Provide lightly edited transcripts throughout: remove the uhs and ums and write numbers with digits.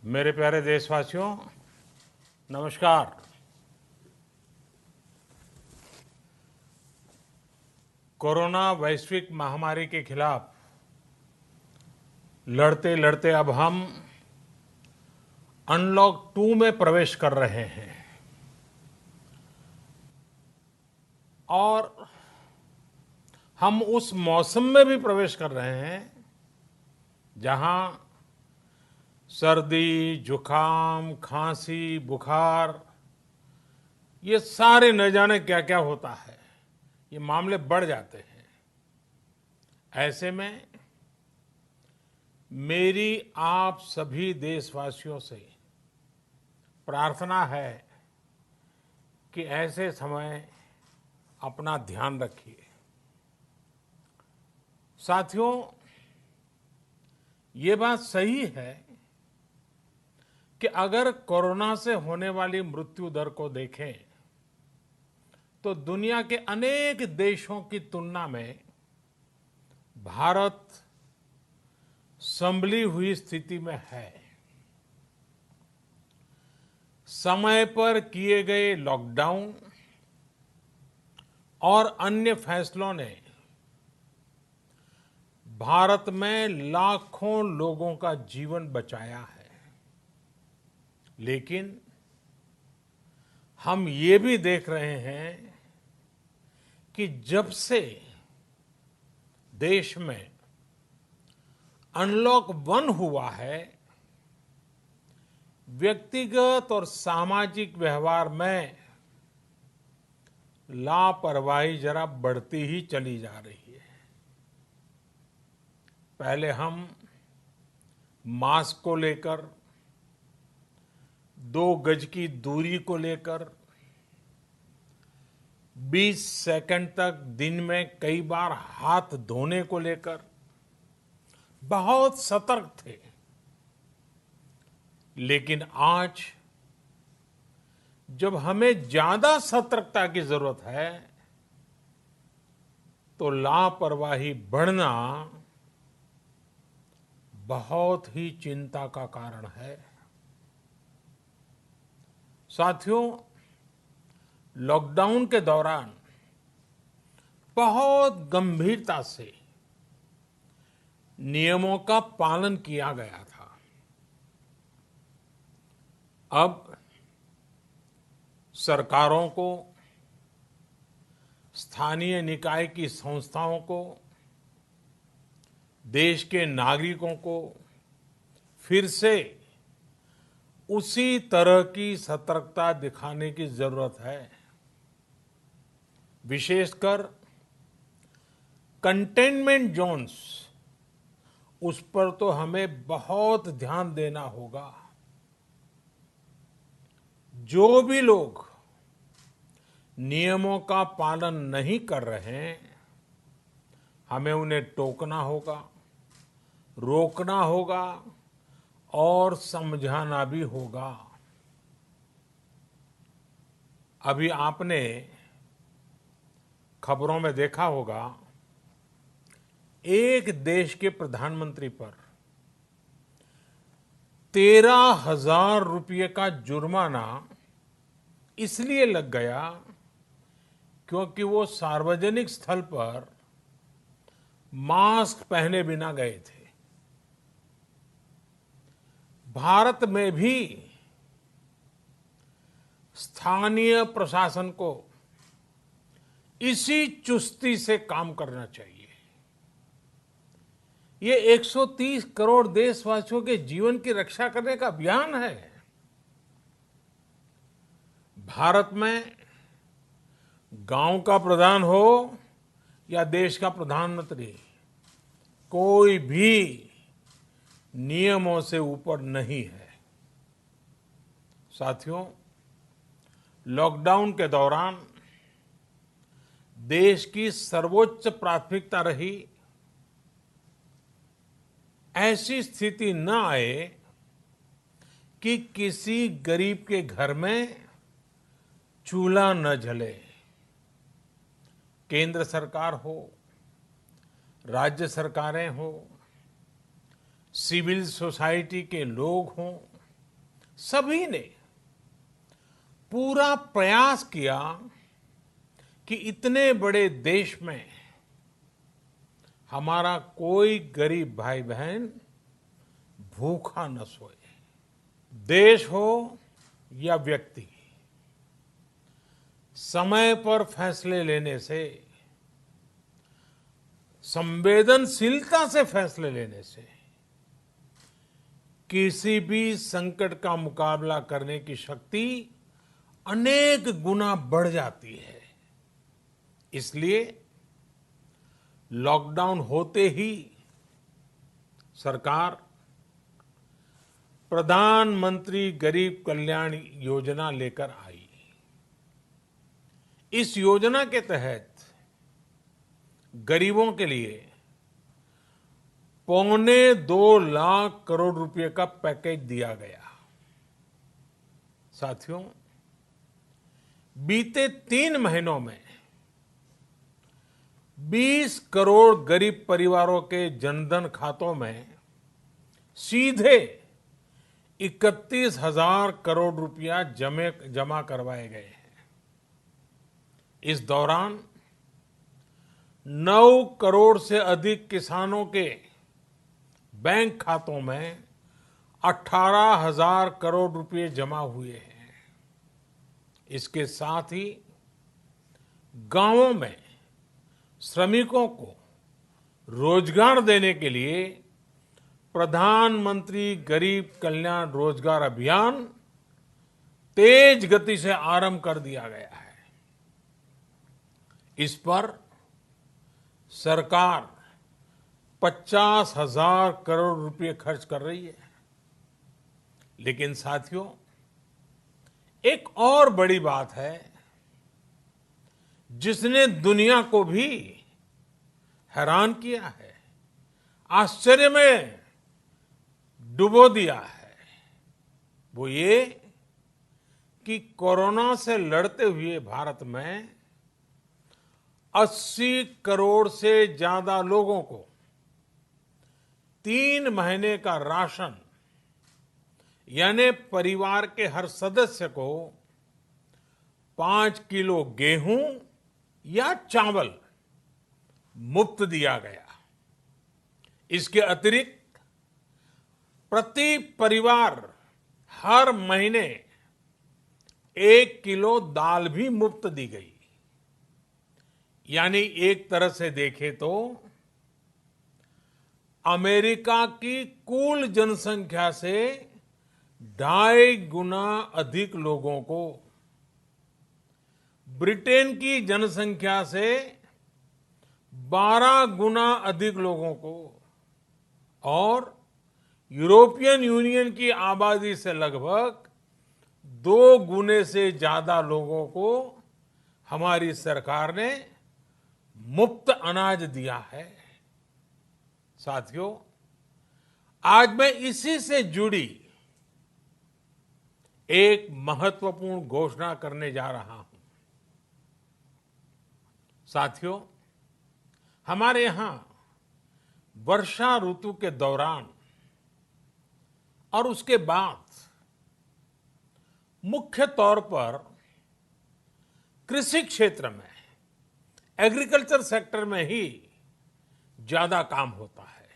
मेरे प्यारे देशवासियों, नमस्कार। कोरोना वैश्विक महामारी के खिलाफ लड़ते लड़ते अब हम अनलॉक 2 में प्रवेश कर रहे हैं और हम उस मौसम में भी प्रवेश कर रहे हैं जहां सर्दी, जुकाम, खांसी, बुखार ये सारे न जाने क्या क्या होता है, ये मामले बढ़ जाते हैं। ऐसे में मेरी आप सभी देशवासियों से प्रार्थना है कि ऐसे समय अपना ध्यान रखिए। साथियों, ये बात सही है कि अगर कोरोना से होने वाली मृत्यु दर को देखें तो दुनिया के अनेक देशों की तुलना में भारत संभली हुई स्थिति में है। समय पर किए गए लॉकडाउन और अन्य फैसलों ने भारत में लाखों लोगों का जीवन बचाया है, लेकिन हम ये भी देख रहे हैं कि जब से देश में अनलॉक 1 हुआ है, व्यक्तिगत और सामाजिक व्यवहार में लापरवाही जरा बढ़ती ही चली जा रही है। पहले हम मास्क को लेकर, 2 गज की दूरी को लेकर 20 सेकंड तक दिन में कई बार हाथ धोने को लेकर बहुत सतर्क थे, लेकिन आज जब हमें ज्यादा सतर्कता की जरूरत है तो लापरवाही बढ़ना बहुत ही चिंता का कारण है। साथियों, लॉकडाउन के दौरान बहुत गंभीरता से नियमों का पालन किया गया था। अब सरकारों को, स्थानीय निकाय की संस्थाओं को, देश के नागरिकों को फिर से उसी तरह की सतर्कता दिखाने की जरूरत है। विशेषकर कंटेनमेंट जोन्स, उस पर तो हमें बहुत ध्यान देना होगा। जो भी लोग नियमों का पालन नहीं कर रहे हैं, हमें उन्हें टोकना होगा, रोकना होगा और समझाना भी होगा। अभी आपने खबरों में देखा होगा, एक देश के प्रधानमंत्री पर 13,000 रुपये का जुर्माना इसलिए लग गया क्योंकि वो सार्वजनिक स्थल पर मास्क पहने बिना गए थे। भारत में भी स्थानीय प्रशासन को इसी चुस्ती से काम करना चाहिए। ये 130 करोड़ देशवासियों के जीवन की रक्षा करने का अभियान है। भारत में गांव का प्रधान हो या देश का प्रधानमंत्री, कोई भी नियमों से ऊपर नहीं है। साथियों, लॉकडाउन के दौरान देश की सर्वोच्च प्राथमिकता रही ऐसी स्थिति न आए कि किसी गरीब के घर में चूल्हा न जले। केंद्र सरकार हो, राज्य सरकारें हो, सिविल सोसाइटी के लोग हों, सभी ने पूरा प्रयास किया कि इतने बड़े देश में हमारा कोई गरीब भाई बहन भूखा न सोए। देश हो या व्यक्ति, समय पर फैसले लेने से, संवेदनशीलता से फैसले लेने से किसी भी संकट का मुकाबला करने की शक्ति अनेक गुना बढ़ जाती है। इसलिए लॉकडाउन होते ही सरकार प्रधानमंत्री गरीब कल्याण योजना लेकर आई। इस योजना के तहत गरीबों के लिए 2.25 लाख करोड़ रुपए का पैकेज दिया गया। साथियों, बीते 3 महीनों में 20 करोड़ गरीब परिवारों के जनधन खातों में सीधे 31,000 करोड़ रुपया जमा करवाए गए हैं। इस दौरान 9 करोड़ से अधिक किसानों के बैंक खातों में 18,000 करोड़ रुपए जमा हुए हैं। इसके साथ ही गांवों में श्रमिकों को रोजगार देने के लिए प्रधानमंत्री गरीब कल्याण रोजगार अभियान तेज गति से आरंभ कर दिया गया है। इस पर सरकार 50,000 करोड़ रुपए खर्च कर रही है। लेकिन साथियों, एक और बड़ी बात है जिसने दुनिया को भी हैरान किया है, आश्चर्य में डुबो दिया है। वो ये कि कोरोना से लड़ते हुए भारत में 80 करोड़ से ज्यादा लोगों को 3 महीने का राशन, यानी परिवार के हर सदस्य को 5 किलो गेहूं या चावल मुफ्त दिया गया। इसके अतिरिक्त प्रति परिवार हर महीने 1 किलो दाल भी मुफ्त दी गई। यानी एक तरह से देखें तो अमेरिका की कुल जनसंख्या से 2.5 गुना अधिक लोगों को, ब्रिटेन की जनसंख्या से 12 गुना अधिक लोगों को और यूरोपियन यूनियन की आबादी से लगभग 2 गुने से ज्यादा लोगों को हमारी सरकार ने मुफ्त अनाज दिया है। साथियों, आज मैं इसी से जुड़ी एक महत्वपूर्ण घोषणा करने जा रहा हूं। साथियों, हमारे यहां वर्षा ऋतु के दौरान और उसके बाद मुख्य तौर पर कृषि क्षेत्र में, एग्रीकल्चर सेक्टर में ही ज्यादा काम होता है।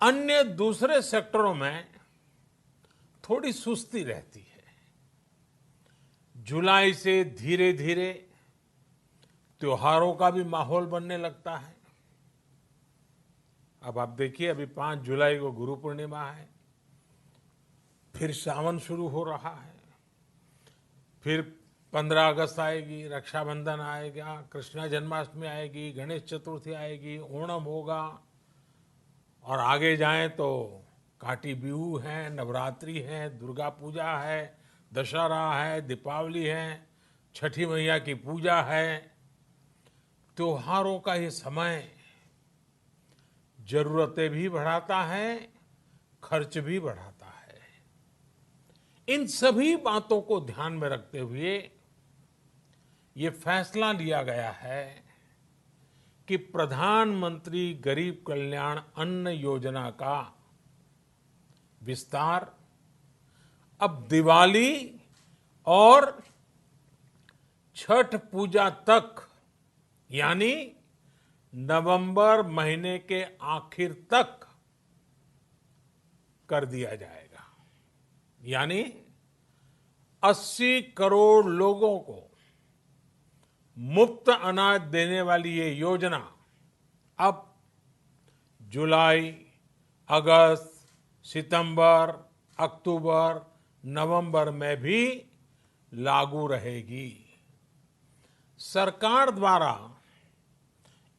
अन्य दूसरे सेक्टरों में थोड़ी सुस्ती रहती है। जुलाई से धीरे धीरे त्योहारों का भी माहौल बनने लगता है। अब आप देखिए, अभी 5 जुलाई को गुरु पूर्णिमा है, फिर सावन शुरू हो रहा है, फिर 15 अगस्त आएगी, रक्षाबंधन आएगा, कृष्णा जन्माष्टमी आएगी, गणेश चतुर्थी आएगी, ओणम होगा और आगे जाएं तो काटी बिहू है, नवरात्रि है, दुर्गा पूजा है, दशहरा है, दीपावली है, छठी मैया की पूजा है। त्योहारों का ये समय जरूरतें भी बढ़ाता है, खर्च भी बढ़ाता है। इन सभी बातों को ध्यान में रखते हुए ये फैसला लिया गया है कि प्रधानमंत्री गरीब कल्याण अन्न योजना का विस्तार अब दिवाली और छठ पूजा तक, यानी नवंबर महीने के आखिर तक कर दिया जाएगा। यानी 80 करोड़ लोगों को मुफ्त अनाज देने वाली ये योजना अब जुलाई, अगस्त, सितंबर, अक्टूबर, नवंबर में भी लागू रहेगी। सरकार द्वारा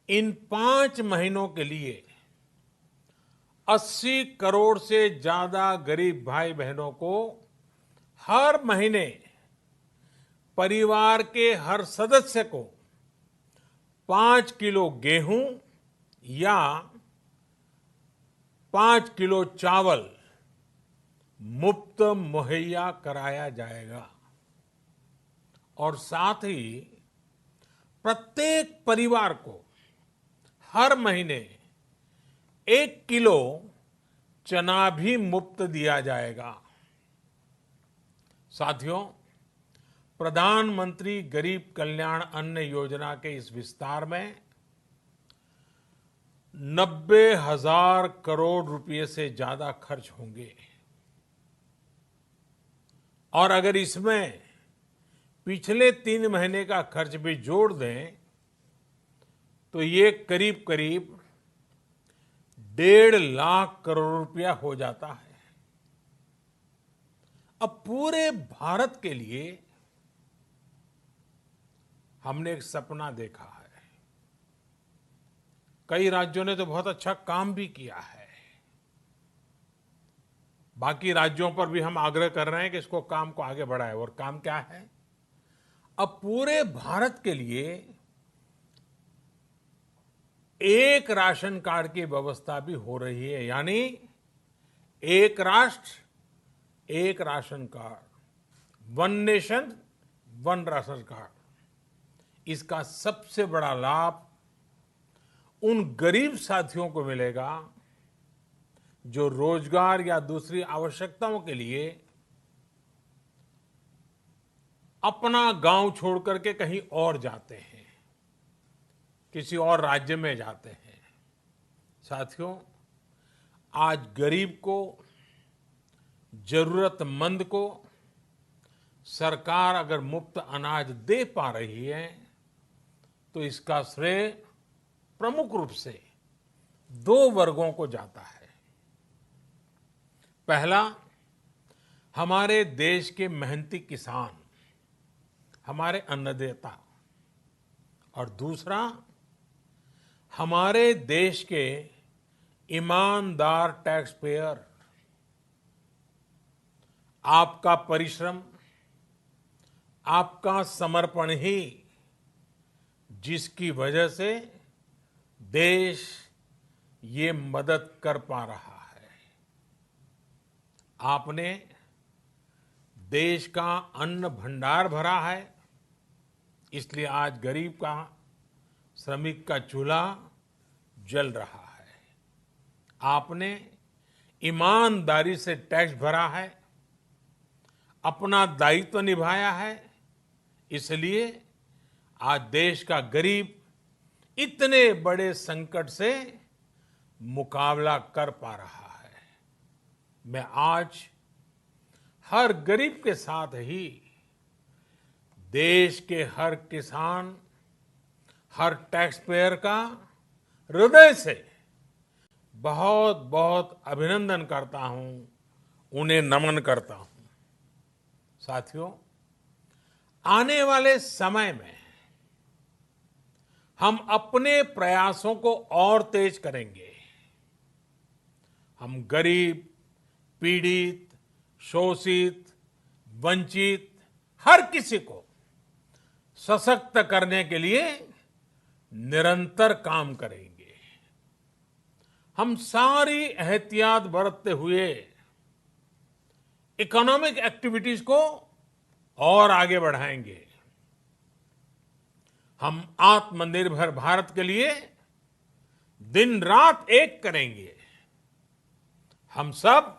इन 5 महीनों के लिए 80 करोड़ से ज्यादा गरीब भाई बहनों को हर महीने परिवार के हर सदस्य को 5 किलो गेहूं या 5 किलो चावल मुफ्त मुहैया कराया जाएगा। और साथ ही प्रत्येक परिवार को हर महीने 1 किलो चना भी मुफ्त दिया जाएगा। साथियों, प्रधानमंत्री गरीब कल्याण अन्न योजना के इस विस्तार में 90,000 करोड़ रुपए से ज्यादा खर्च होंगे। और अगर इसमें पिछले 3 महीने का खर्च भी जोड़ दें तो ये करीब करीब 1.5 लाख करोड़ रुपया हो जाता है। अब पूरे भारत के लिए हमने एक सपना देखा है। कई राज्यों ने तो बहुत अच्छा काम भी किया है। बाकी राज्यों पर भी हम आग्रह कर रहे हैं कि इसको काम को आगे बढ़ाएं। और काम क्या है? अब पूरे भारत के लिए एक राशन कार्ड की व्यवस्था भी हो रही है। यानी एक राष्ट्र एक ration card, one nation one ration card. इसका सबसे बड़ा लाभ उन गरीब साथियों को मिलेगा जो रोजगार या दूसरी आवश्यकताओं के लिए अपना गांव छोड़ करके कहीं और जाते हैं, किसी और राज्य में जाते हैं। साथियों, आज गरीब को, जरूरतमंद को सरकार अगर मुफ्त अनाज दे पा रही है तो इसका श्रेय प्रमुख रूप से 2 वर्गों को जाता है। पहला, हमारे देश के मेहनती किसान, हमारे अन्नदाता। और दूसरा, हमारे देश के ईमानदार टैक्स पेयर। आपका परिश्रम, आपका समर्पण ही जिसकी वजह से देश ये मदद कर पा रहा है। आपने देश का अन्न भंडार भरा है, इसलिए आज गरीब का, श्रमिक का चूल्हा जल रहा है। आपने ईमानदारी से टैक्स भरा है, अपना दायित्व निभाया है, इसलिए आज देश का गरीब इतने बड़े संकट से मुकाबला कर पा रहा है। मैं आज हर गरीब के साथ ही देश के हर किसान, हर टैक्स पेयर का हृदय से बहुत बहुत अभिनंदन करता हूं, उन्हें नमन करता हूं। साथियों, आने वाले समय में हम अपने प्रयासों को और तेज करेंगे। हम गरीब, पीड़ित, शोषित, वंचित हर किसी को सशक्त करने के लिए निरंतर काम करेंगे। हम सारी एहतियात बरतते हुए इकोनॉमिक एक्टिविटीज को और आगे बढ़ाएंगे। हम आत्मनिर्भर भारत के लिए दिन रात एक करेंगे। हम सब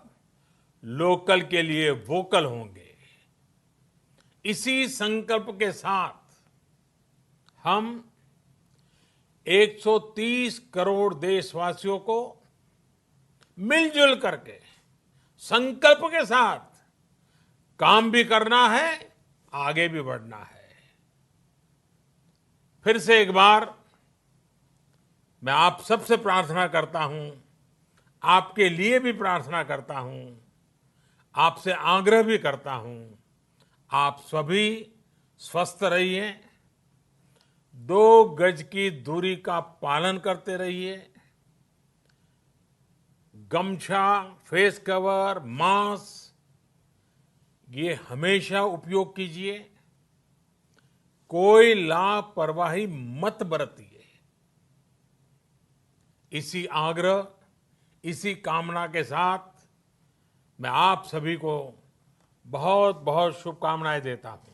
लोकल के लिए वोकल होंगे। इसी संकल्प के साथ हम 130 करोड़ देशवासियों को मिलजुल करके संकल्प के साथ काम भी करना है, आगे भी बढ़ना है। फिर से एक बार मैं आप सबसे प्रार्थना करता हूं, आपके लिए भी प्रार्थना करता हूं, आपसे आग्रह भी करता हूं, आप सभी स्वस्थ रहिए, 2 गज की दूरी का पालन करते रहिए, गमछा, फेस कवर, मास्क ये हमेशा उपयोग कीजिए, कोई लापरवाही मत बरतिए। इसी आग्रह, इसी कामना के साथ मैं आप सभी को बहुत बहुत शुभकामनाएं देता हूं।